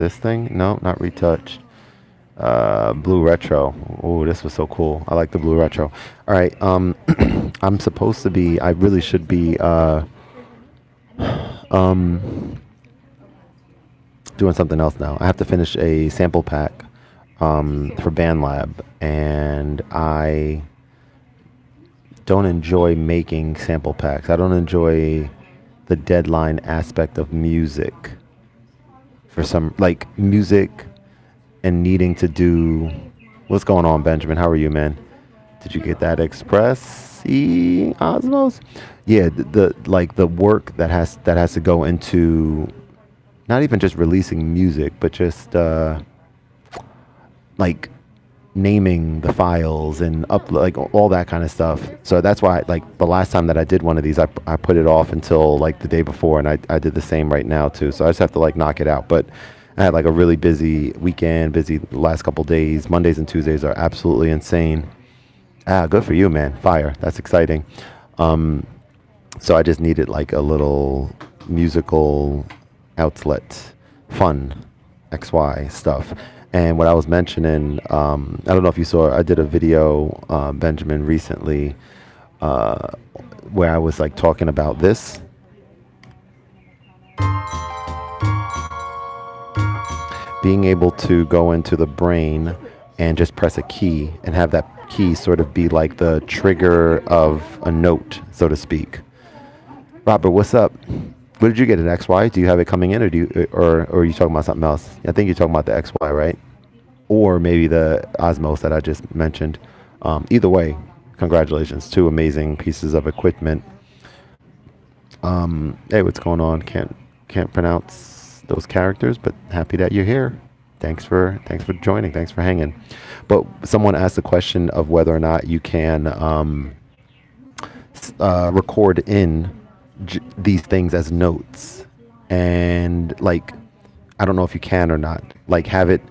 This thing? No, not retouched. Blue retro. Oh, this was so cool. I like the blue retro. All right. I'm supposed to be. I really should be. Um, doing something else now. I have to finish a sample pack. For BandLab, and I don't enjoy making sample packs. I don't enjoy the deadline aspect of music. For some, like music and needing to do. What's going on, Benjamin? How are you, man? Did you get that Express E Osmos? Yeah, the like the work that has to go into not even just releasing music, but just like naming the files and up like all that kind of stuff. So that's why like the last time that I did one of these, I put it off until like the day before, and I did the same right now too. So I just have to like knock it out. But I had like a really busy weekend, busy last couple days. Mondays and Tuesdays are absolutely insane. Ah, good for you, man. Fire. That's exciting. So I just needed like a little musical outlet, fun, XY stuff. And what I was mentioning, I don't know if you saw, I did a video, Benjamin, recently, where I was like talking about this. Being able to go into the brain and just press a key and have that key sort of be like the trigger of a note, so to speak. Robert, what's up? What did you get, an XY? Do you have it coming in, or or are you talking about something else? I think you're talking about the XY, right? Or maybe the Osmos that I just mentioned. Either way, congratulations, two amazing pieces of equipment. Hey, what's going on? Can't pronounce those characters, but happy that you're here. Thanks for joining. Thanks for hanging. But someone asked the question of whether or not you can record in these things as notes, and like I don't know if you can or not. Like have it.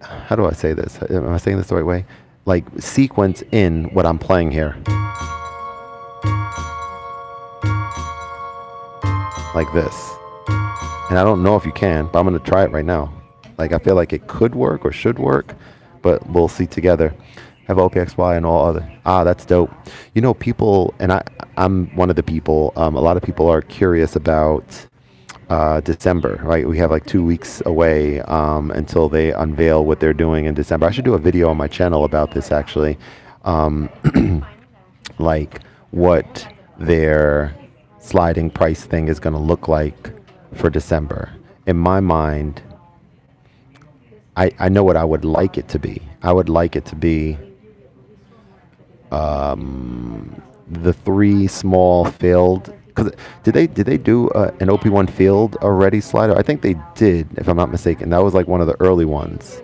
How do I say this? Am I saying this the right way? Like sequence in what I'm playing here, like this. And I don't know if you can, but I'm gonna try it right now. Like I feel like it could work or should work, but we'll see together. Have OPXY and all other. Ah, that's dope. You know, people, and I'm one of the people. A lot of people are curious about December, right? We have like 2 weeks away until they unveil what they're doing in December. I should do a video on my channel about this actually, like what their sliding price thing is going to look like for December. In my mind, I know what I would like it to be. I would like it to be the three small failed. Because did they do an OP1 field already slider? I think they did, if I'm not mistaken. That was like one of the early ones.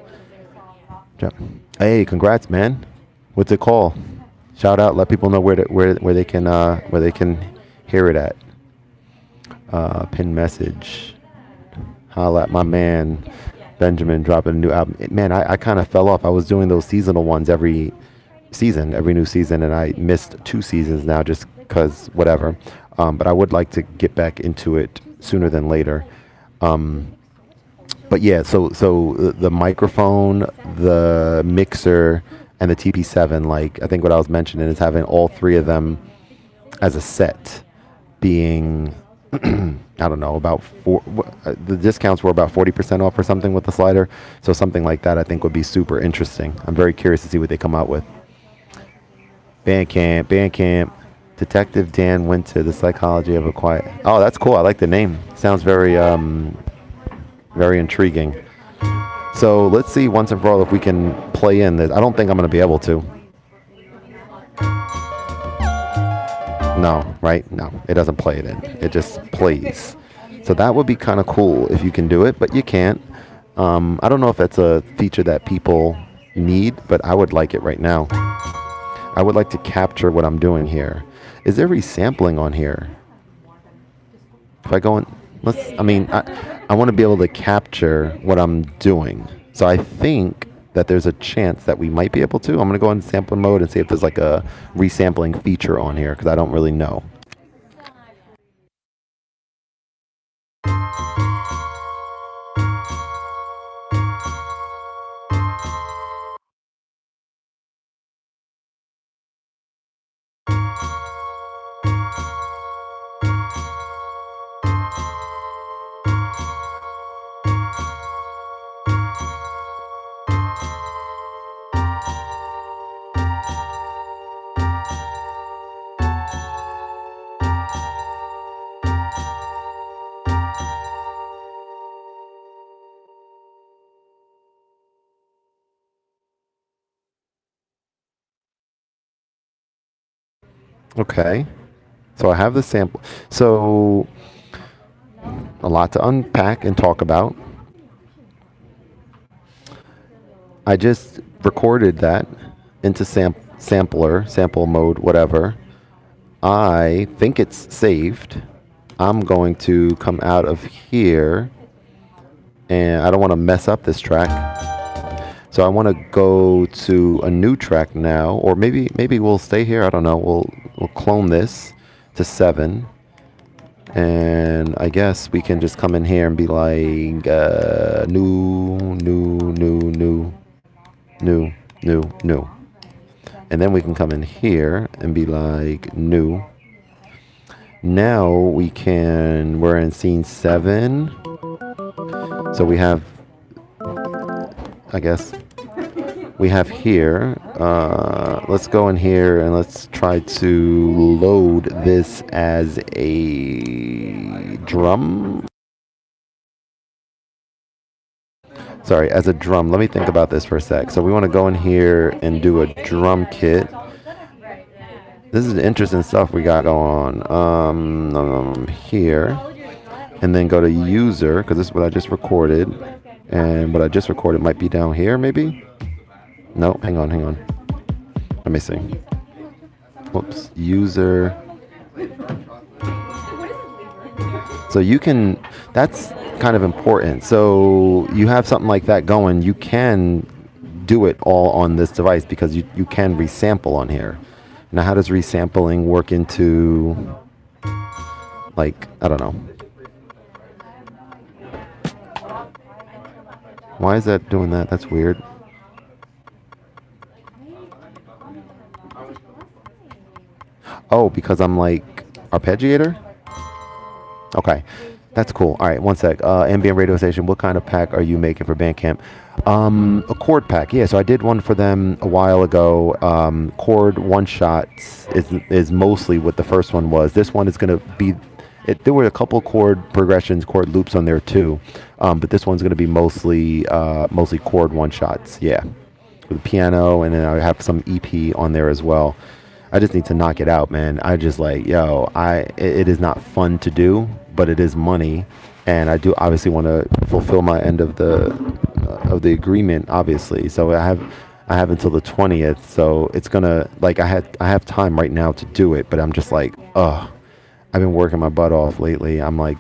Hey, congrats, man! What's it called? Shout out, let people know where they can hear it at. Pin message. Holla at my man Benjamin dropping a new album. Man, I kind of fell off. I was doing those seasonal ones every new season, and I missed 2 seasons now just because whatever. But I would like to get back into it sooner than later. But yeah, so the microphone, the mixer, and the TP7, like I think what I was mentioning is having all three of them as a set being I don't know, about the discounts were about 40% off or something with the slider. So something like that I think would be super interesting. I'm very curious to see what they come out with. Bandcamp. Detective Dan Winter, The Psychology of a Quiet. Oh, that's cool. I like the name. Sounds very, very intriguing. So let's see once and for all if we can play in this. I don't think I'm going to be able to. No, right? No, it doesn't play it in. It just plays. So that would be kind of cool if you can do it, but you can't. I don't know if that's a feature that people need, but I would like it right now. I would like to capture what I'm doing here. Is there resampling on here? If I go in, I want to be able to capture what I'm doing. So I think that there's a chance that we might be able to. I'm going to go in sampler mode and see if there's like a resampling feature on here, because I don't really know. Okay. So I have the sample. So a lot to unpack and talk about. I just recorded that into sample mode, whatever. I think it's saved. I'm going to come out of here, and I don't want to mess up this track. So I want to go to a new track now, or maybe we'll stay here. I don't know. We'll clone this to 7, and I guess we can just come in here and be like new, and then we can come in here and be like new. Now we're in scene 7. So we have, I guess, we have here, let's go in here and let's try to load this as a drum. Sorry, as a drum. Let me think about this for a sec. So we want to go in here and do a drum kit. This is interesting stuff we got going on here. And then go to user, because this is what I just recorded. And what I just recorded might be down here, maybe? No, hang on. Let me see. Whoops, user. So you can, that's kind of important. So you have something like that going, you can do it all on this device because you can resample on here. Now, how does resampling work into, like, I don't know. Why is that doing that? That's weird. Oh, because I'm like arpeggiator? Okay, that's cool. All right, one sec. Ambient radio station, what kind of pack are you making for Bandcamp? A chord pack. Yeah, so I did one for them a while ago. Chord one-shots is mostly what the first one was. This one is going to be, there were a couple chord progressions, chord loops on there too. But this one's going to be mostly chord one-shots. Yeah, with the piano, and then I have some EP on there as well. I just need to knock it out, man. I just like, it is not fun to do, but it is money, and I do obviously want to fulfill my end of the agreement, obviously. So I have until the 20th. So it's gonna, like, I have time right now to do it, but I'm just like, I've been working my butt off lately. I'm like,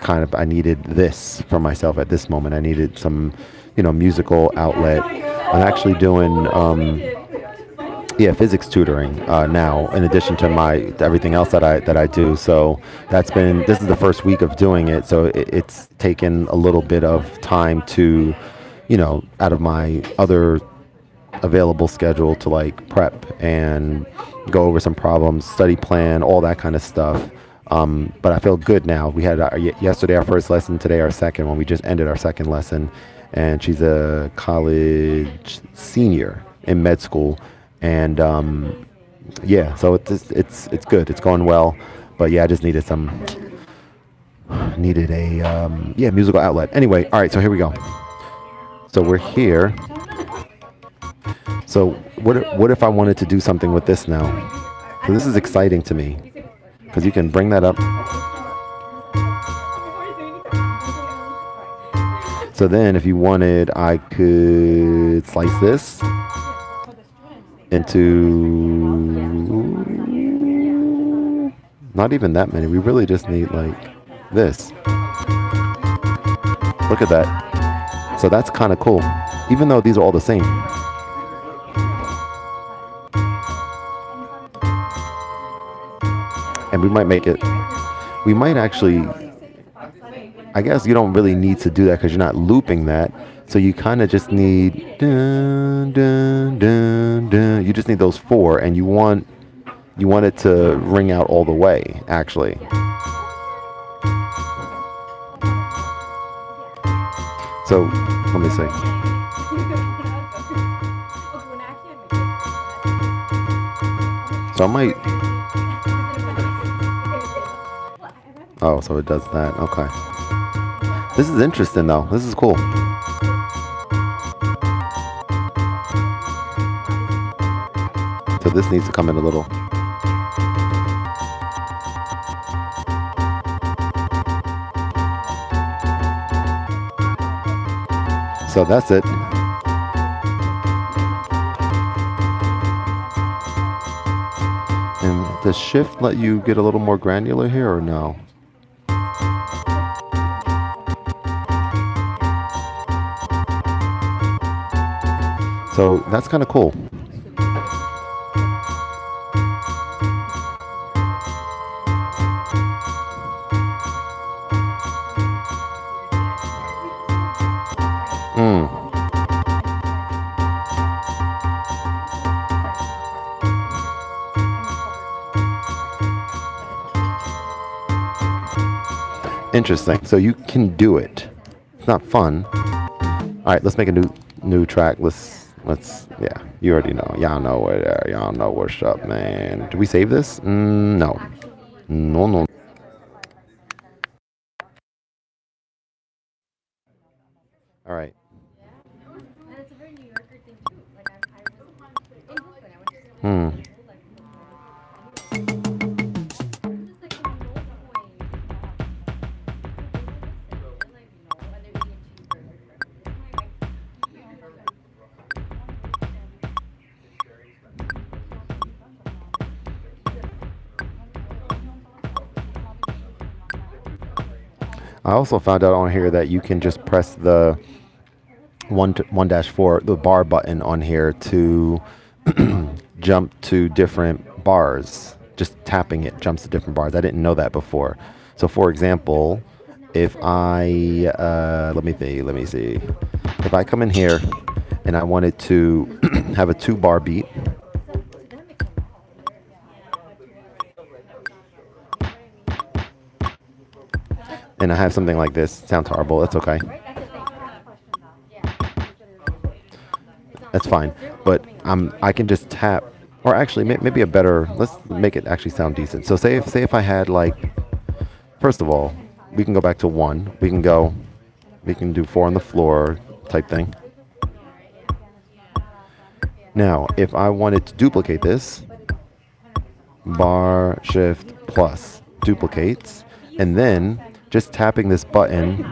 I needed this for myself at this moment. I needed some, musical outlet. I'm actually doing physics tutoring now, in addition to everything else that I do. So this is the first week of doing it. So it's taken a little bit of time to, out of my other available schedule to like prep and go over some problems, study plan, all that kind of stuff. But I feel good now. We had yesterday our first lesson, today our second one. We just ended our second lesson, and she's a college senior in med school. And so it's good. It's going well, but yeah, I just needed a musical outlet. Anyway, all right. So here we go. So we're here. So what if I wanted to do something with this now? So this is exciting to me because you can bring that up. So then, if you wanted, I could slice this into not even that many. We really just need like this. Look at that. So that's kind of cool, even though these are all the same. And we might actually, I guess you don't really need to do that because you're not looping that. So you kind of just need dun, dun, dun, dun. You just need those 4, and you want it to ring out all the way, actually. So let me see. So I might. Oh, so it does that. Okay. This is interesting, though. This is cool. So this needs to come in a little. So that's it. And does shift let you get a little more granular here or no? So that's kind of cool. Interesting. So you can do it. It's not fun. All right, let's make a new track. Let's yeah. You already know. Y'all know where there. Y'all know what's up, man. Do we save this? No. No. All right. I also found out on here that you can just press the 1-4, the bar button on here to jump to different bars. Just tapping it jumps to different bars. I didn't know that before. So for example, if I, let me see. If I come in here and I wanted to have a 2-bar beat, and I have something like this, sounds horrible, that's okay. That's fine, but I can just tap, or actually maybe a better, let's make it actually sound decent. So say if I had like, first of all, we can go back to 1, we can do 4 on the floor type thing. Now, if I wanted to duplicate this, bar shift plus duplicates, and then just tapping this button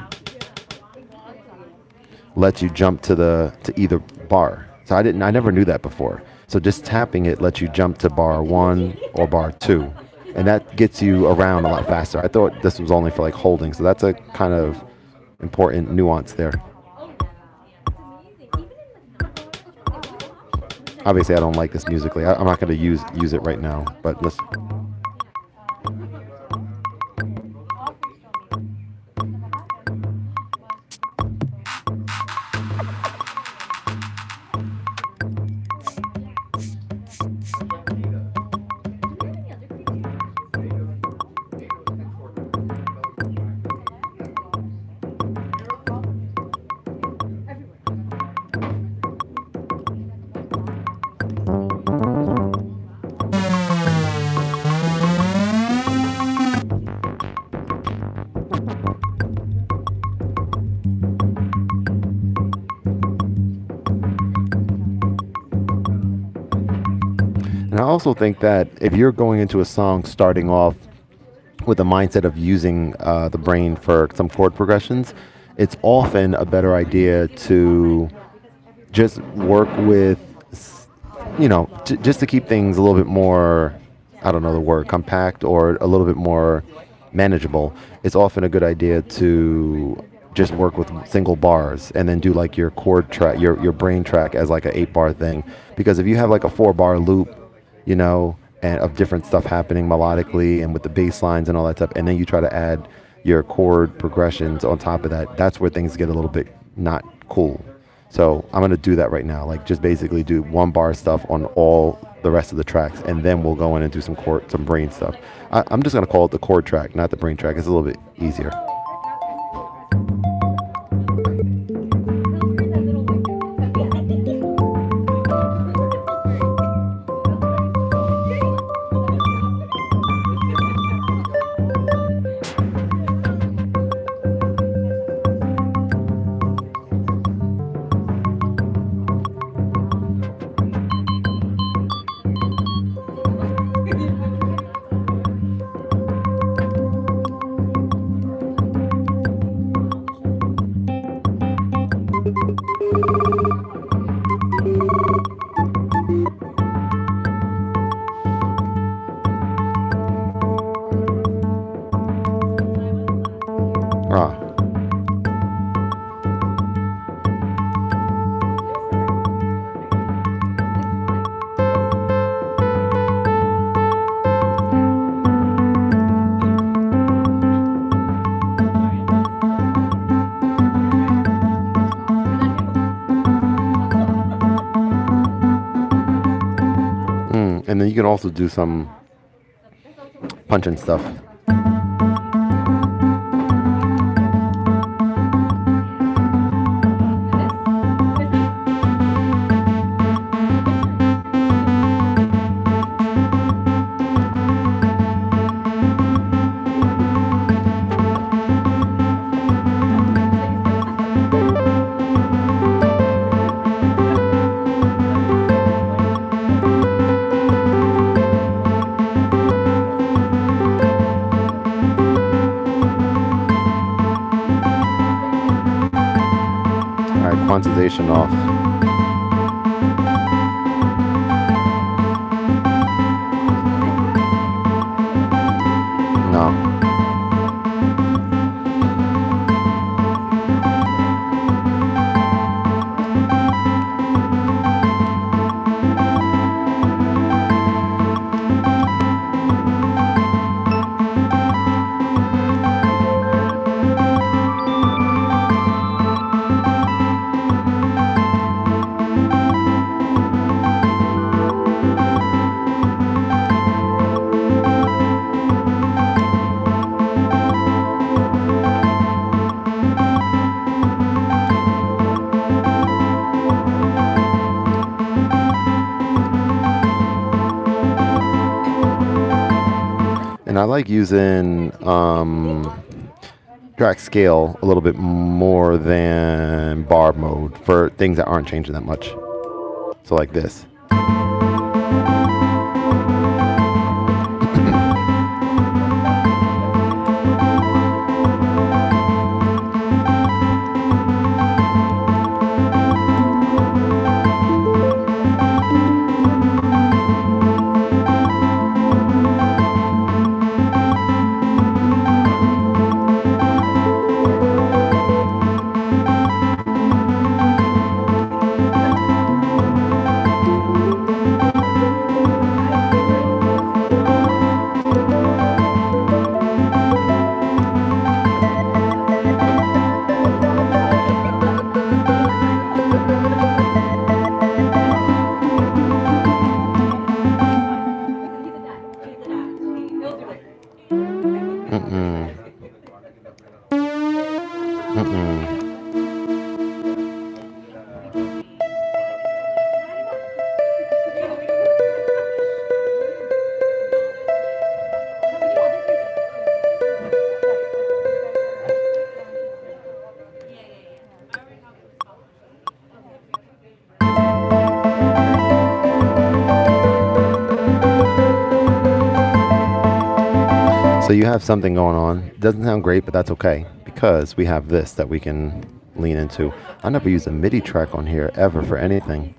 lets you jump to either bar. So I never knew that before. So just tapping it lets you jump to bar 1 or bar 2, and that gets you around a lot faster. I thought this was only for like holding, so that's a kind of important nuance there. Obviously, I don't like this musically. I'm not going to use it right now, but let's. And I also think that if you're going into a song starting off with a mindset of using the brain for some chord progressions, it's often a better idea to just work with, just to keep things a little bit more, I don't know the word, compact, or a little bit more manageable. It's often a good idea to just work with single bars and then do like your chord track, your brain track as like a 8-bar thing. Because if you have like a 4-bar loop, and of different stuff happening melodically and with the bass lines and all that stuff, and then you try to add your chord progressions on top of that, that's where things get a little bit not cool. So I'm going to do that right now, like just basically do 1-bar stuff on all the rest of the tracks, and then we'll go in and do some brain stuff. I'm just going to call it the chord track, not the brain track. It's a little bit easier. Ah. And then you can also do some punching stuff. Quantization off. No. And I like using track scale a little bit more than bar mode for things that aren't changing that much. So like this. So you have something going on. It doesn't sound great, but that's okay because we have this that we can lean into. I never used a MIDI track on here ever for anything.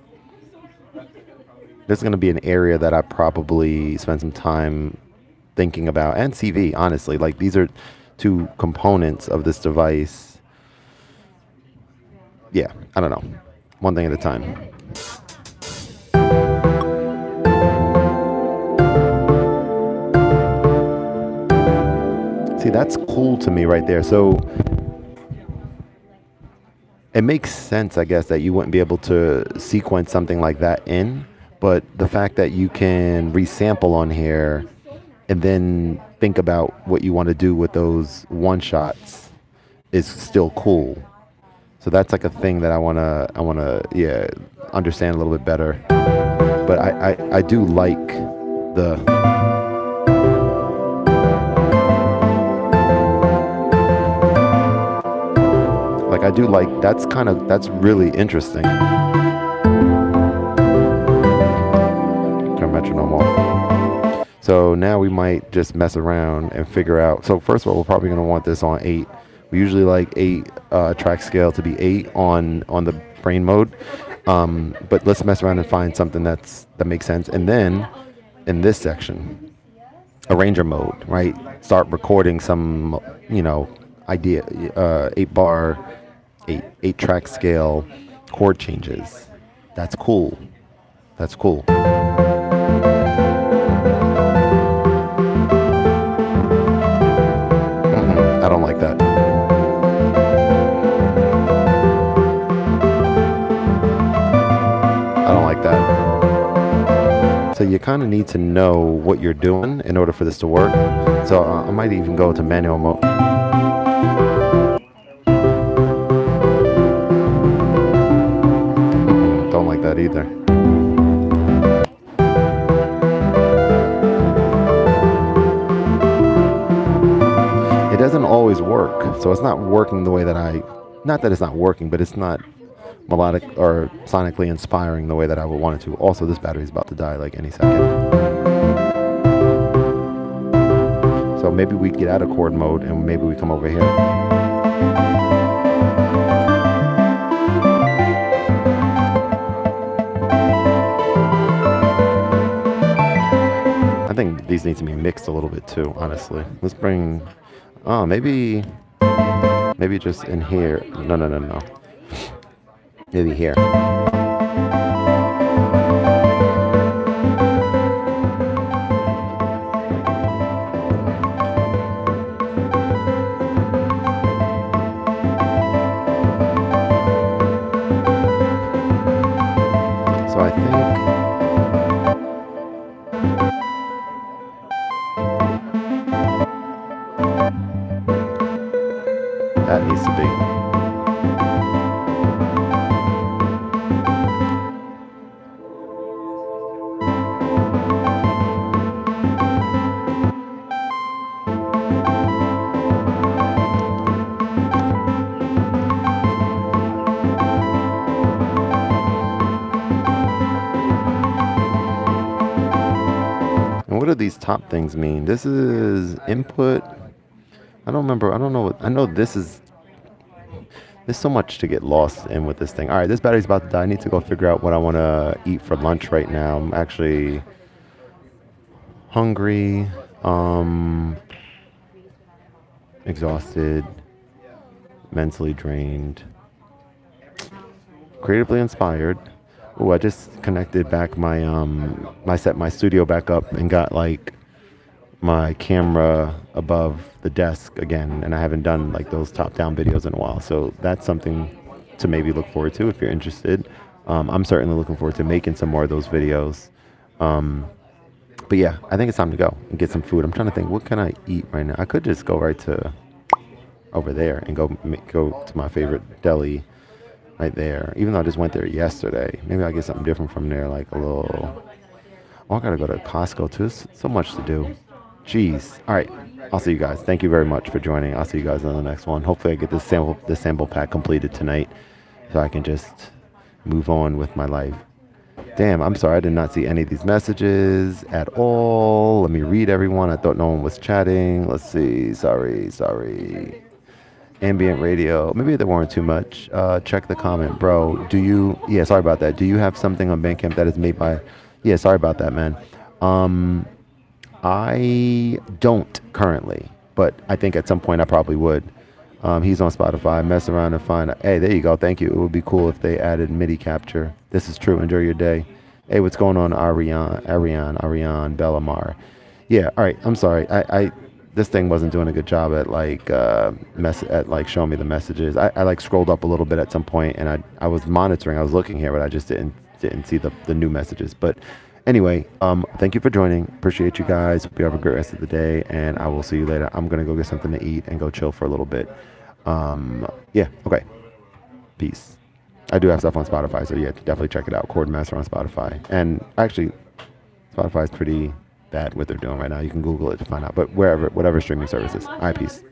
This is going to be an area that I probably spend some time thinking about, and CV, honestly. Like, these are two components of this device. Yeah, I don't know. One thing at a time. See, that's cool to me right there. So it makes sense, I guess, that you wouldn't be able to sequence something like that in, but the fact that you can resample on here and then think about what you want to do with those one shots is still cool. So that's like a thing that I wanna understand a little bit better. But I do like the I do like, that's really interesting. Turn metronome off. So now we might just mess around and figure out. So first of all, we're probably going to want this on 8 We usually like 8 track scale to be 8 on the brain mode. But let's mess around and find something that makes sense. And then in this section, arranger mode, right? Start recording some, idea, 8 bar, 8 track scale chord changes. That's cool. That's cool. I don't like that. I don't like that. So you kind of need to know what you're doing in order for this to work. So I might even go to manual mode. Don't like that either. It doesn't always work. So it's not working the way that not that it's not working, but it's not melodic or sonically inspiring the way that I would want it to. Also, this battery is about to die like any second. So maybe we get out of chord mode and maybe we come over here. I think these need to be mixed a little bit too, honestly. Let's bring, maybe just in here. No. Maybe here. So I think that needs to be. What do these top things mean? This is input. I don't remember. I don't know. I know this is. There's so much to get lost in with this thing. All right, this battery's about to die. I need to go figure out what I want to eat for lunch right now. I'm actually hungry, exhausted, mentally drained, creatively inspired. Oh, I just connected back my my studio back up and got like my camera above the desk again, and I haven't done like those top-down videos in a while. So that's something to maybe look forward to if you're interested. I'm certainly looking forward to making some more of those videos. But yeah, I think it's time to go and get some food. I'm trying to think, what can I eat right now? I could just go right to over there and go to my favorite deli right there. Even though I just went there yesterday, maybe I'll get something different from there, like a little. Oh, I gotta go to Costco too. There's so much to do. Jeez. All right. I'll see you guys. Thank you very much for joining. I'll see you guys on the next one. Hopefully I get this sample pack completed tonight so I can just move on with my life. Damn, I'm sorry. I did not see any of these messages at all. Let me read everyone. I thought no one was chatting. Let's see. Sorry. Ambient radio. Maybe there weren't too much. Check the comment, bro. Yeah, sorry about that. Do you have something on Bandcamp that is made by... Yeah, sorry about that, man. I don't currently, but I think at some point I probably would. He's on Spotify. Mess around and find... Hey, there you go. Thank you. It would be cool if they added MIDI capture. This is true. Enjoy your day. Hey, what's going on, Ariane Bellamar? Yeah, all right. I'm sorry. This thing wasn't doing a good job at showing me the messages. I like scrolled up a little bit at some point, and I was monitoring. I was looking here, but I just didn't see the new messages. But anyway, thank you for joining. Appreciate you guys. Hope you have a great rest of the day, and I will see you later. I'm gonna go get something to eat and go chill for a little bit. Yeah. Okay. Peace. I do have stuff on Spotify, so yeah, definitely check it out. Khordmaster on Spotify, and actually, Spotify is pretty bad what they're doing right now. You can Google it to find out, but whatever streaming services. All right, peace.